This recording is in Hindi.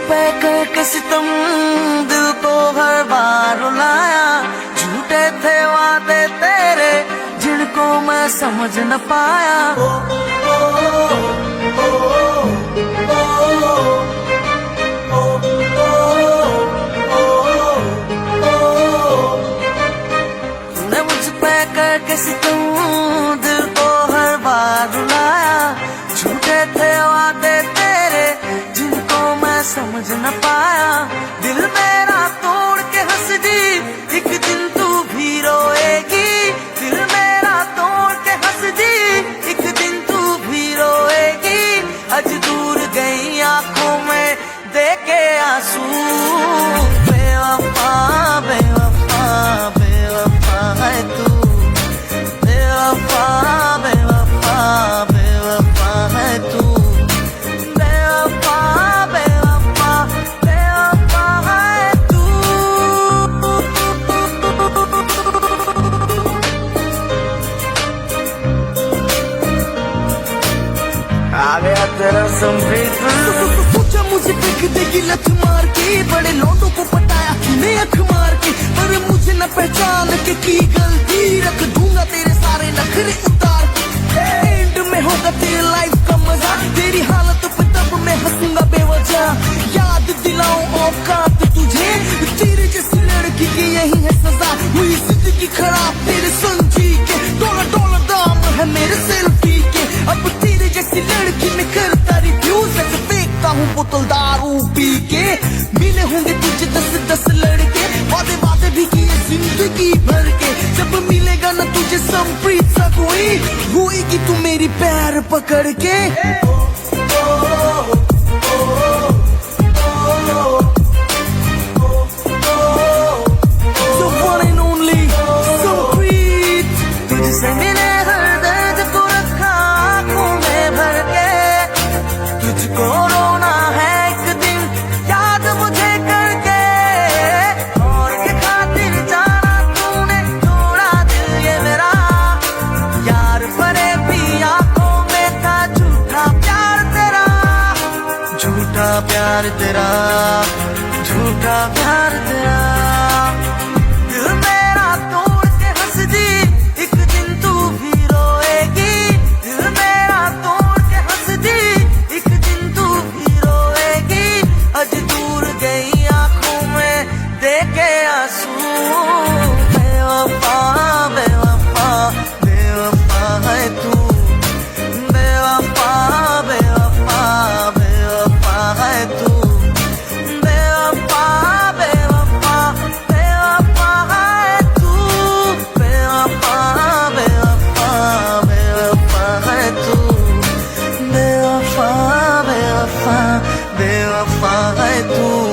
पे करके सितम दिल को हर बार रुलाया। झूठे थे वादे तेरे जिनको मैं समझ न पाया। तूने मुझ पे करके सितम दिल को हर बार रुलाया। झूठे थे वादे तेरे जिनको मैं समझ न पाया। दिल मेरा तोड़ के हंस दी एक दिन तू भी रोएगी। दिल मेरा तोड़ के हंस दी एक दिन तू भी रोएगी। आज दूर गई आंखों में देखे आंसू। बेवफा बेवफा बेवफा है तू। बेवफा बेवफा बेवफा है तू। बेवफा बेवफा बेवफा है तू। आ गया तेरा संप्रीत। सोचा मुझे देख देगी लत मार के। बड़े लोगों को पटाया तूने अख मार के। पर मुझे न पहचान के की गलती। रख दूंगा तेरे सारे नखरे उतार के। एंड में होगा तेरी लाइफ का मजा। तेरी हालत पे तब मैं हंसूंगा बेवजह। याद दिलाऊं औकात तुझे। तेरे जैसी लड़की की यही है सजा। हुई जिंदगी खराब तेरे संजी के। डॉलर डॉलर दाम है मेरे सेल्फी के। अब तेरे जैसी लड़की में करता रिव्यूज। ऐसे फेंकता हूँ बोतल दारू पी के। मिले होंगे तुझे 10-10 लड़के। वादे वादे भी किए जिंदगी भर के। जब मिलेगा ना तुझे संप्रीत सा कोई। रोएगी तू मेरी पैर पकड़ के। So one and only Sampreet. तुझसे मिले हर दर्द को रखा आंखों में भर के। तुझको रोना है एक दिन याद मुझे करके। और के खातिर जाना तूने तोड़ा दिल ये मेरा। यार परे भी आंखों में था झूठा प्यार तेरा। झूठा प्यार तेरा। झूठा प्यार तेरा। दिल मेरा तोड़ के हंस दी एक दिन तू भी रोएगी। दिल मेरा तोड़ के हंस दी एक दिन तू भी रोएगी। आज दूर गई आंखों में देखे आंसू। बेवफा बेवफा बेवफा है तू। बेवफा बेवफा बेवफा है तू। बेवफा बेवफा बेवफा है तू। बेवफा बेवफा बेवफा है तू। बेवफा बेवफा बेवफा है तू।